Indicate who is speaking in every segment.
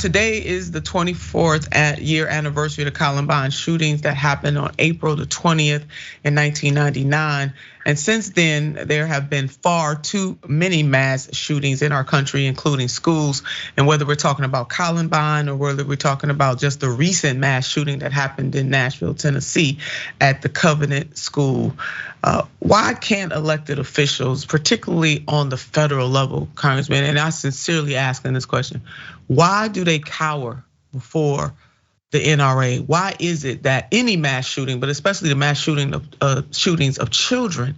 Speaker 1: Today is the 24th year anniversary of the Columbine shootings that happened on April the 20th in 1999. And since then, there have been far too many mass shootings in our country, including schools. And whether we're talking about Columbine or whether we're talking about just the recent mass shooting that happened in Nashville, Tennessee at the Covenant School. Why can't elected officials, particularly on the federal level, Congressman, and I sincerely asking this question, why do they cower before the NRA? Why is it that any mass shooting, but especially the mass shootings of children,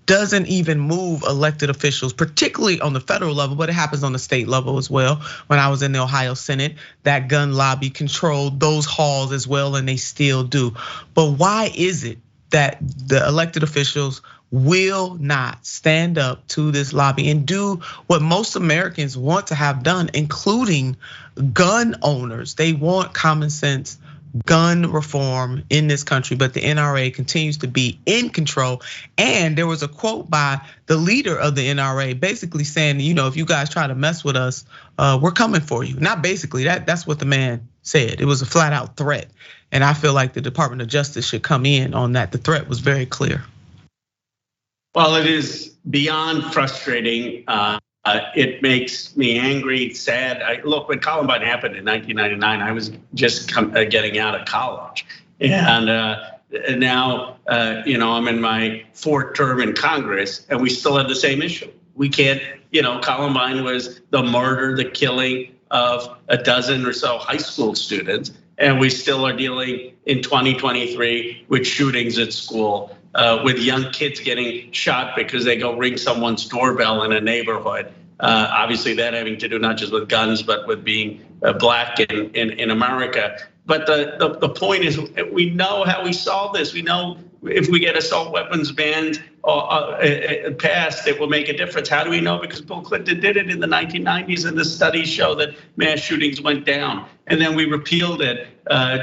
Speaker 1: doesn't even move elected officials, particularly on the federal level, but it happens on the state level as well. When I was in the Ohio Senate, that gun lobby controlled those halls as well, and they still do. But why is it that the elected officials will not stand up to this lobby and do what most Americans want to have done, including gun owners? They want common sense gun reform in this country, but the NRA continues to be in control. And there was a quote by the leader of the NRA basically saying, if you guys try to mess with us, we're coming for you. Not basically, that's what the man said. It was a flat out threat. And I feel like the Department of Justice should come in on that. The threat was very clear.
Speaker 2: Well, it is beyond frustrating. It makes me angry, sad. Look, when Columbine happened in 1999, I was just getting out of college. And now, I'm in my fourth term in Congress, and we still have the same issue. We can't, Columbine was the murder, the killing of a dozen or so high school students. And we still are dealing in 2023 with shootings at school, with young kids getting shot because they go ring someone's doorbell in a neighborhood. Obviously that having to do not just with guns, but with being black in America. But the point is, we know how we solve this. We know if we get assault weapons banned passed, it will make a difference. How do we know? Because Bill Clinton did it in the 1990s, and the studies show that mass shootings went down. And then we repealed it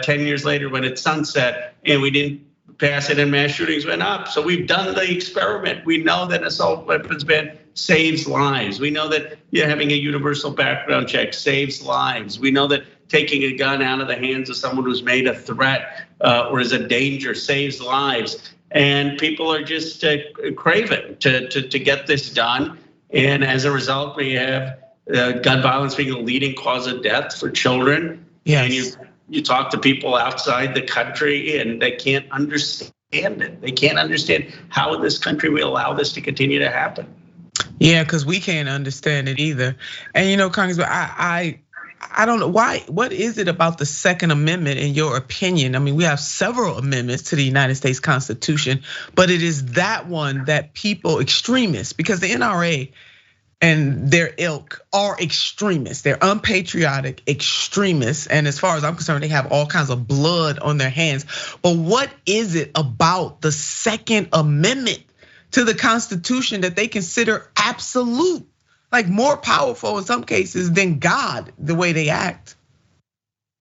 Speaker 2: 10 years later when it sunset, and we didn't pass it and mass shootings went up. So we've done the experiment. We know that assault weapons ban saves lives. We know that having a universal background check saves lives. We know that taking a gun out of the hands of someone who's made a threat or is a danger saves lives. And people are just craving to get this done. And as a result, we have gun violence being a leading cause of death for children.
Speaker 1: Yes.
Speaker 2: And you talk to people outside the country and they can't understand it. They can't understand how in this country we allow this to continue to happen.
Speaker 1: Yeah, because we can't understand it either. And Congressman, I don't know why. What is it about the Second Amendment, in your opinion? I mean, we have several amendments to the United States Constitution, but it is that one that people, extremists, because the NRA and their ilk are extremists. They're unpatriotic extremists. And as far as I'm concerned, they have all kinds of blood on their hands. But what is it about the Second Amendment to the Constitution that they consider absolute, like more powerful in some cases than God, the way they act?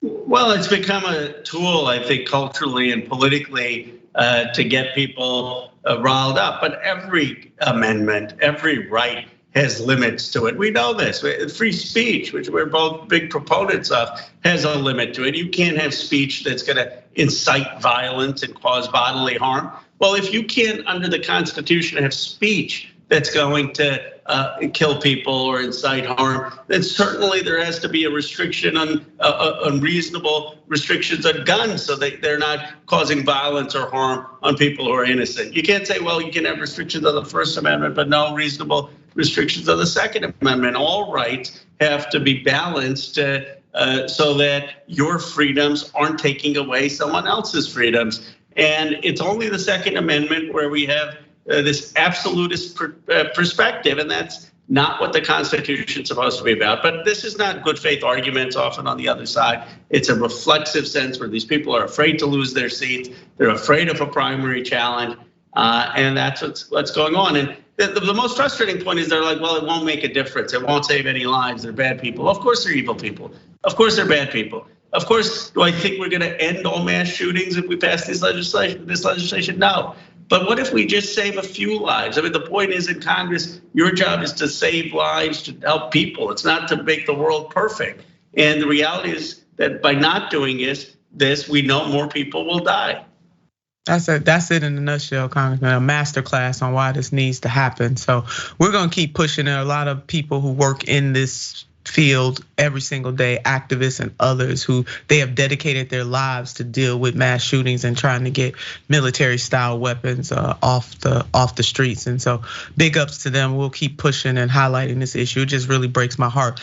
Speaker 2: Well, it's become a tool, I think, culturally and politically to get people riled up. But every amendment, every right has limits to it. We know this. Free speech, which we're both big proponents of, has a limit to it. You can't have speech that's gonna incite violence and cause bodily harm. Well, if you can't, under the Constitution, have speech that's going to kill people or incite harm, then certainly there has to be a restriction on unreasonable restrictions on guns so that they're not causing violence or harm on people who are innocent. You can't say, well, you can have restrictions on the First Amendment, but no reasonable restrictions on the Second Amendment. All rights have to be balanced so that your freedoms aren't taking away someone else's freedoms. And it's only the Second Amendment where we have this absolutist perspective, and that's not what the Constitution is supposed to be about. But this is not good faith arguments often on the other side. It's a reflexive sense where these people are afraid to lose their seats. They're afraid of a primary challenge, and that's what's going on. And the most frustrating point is they're like, well, it won't make a difference. It won't save any lives. They're bad people. Of course they're evil people. Of course they're bad people. Of course, do I think we're gonna end all mass shootings if we pass this legislation? No. But what if we just save a few lives? I mean, the point is in Congress, your job is to save lives, to help people. It's not to make the world perfect. And the reality is that by not doing this, we know more people will die.
Speaker 1: That's it in a nutshell, Congressman. A masterclass on why this needs to happen. So we're gonna keep pushing. There are a lot of people who work in this field every single day, activists and others who they have dedicated their lives to deal with mass shootings and trying to get military style weapons off the streets. And so big ups to them. We'll keep pushing and highlighting this issue. It just really breaks my heart.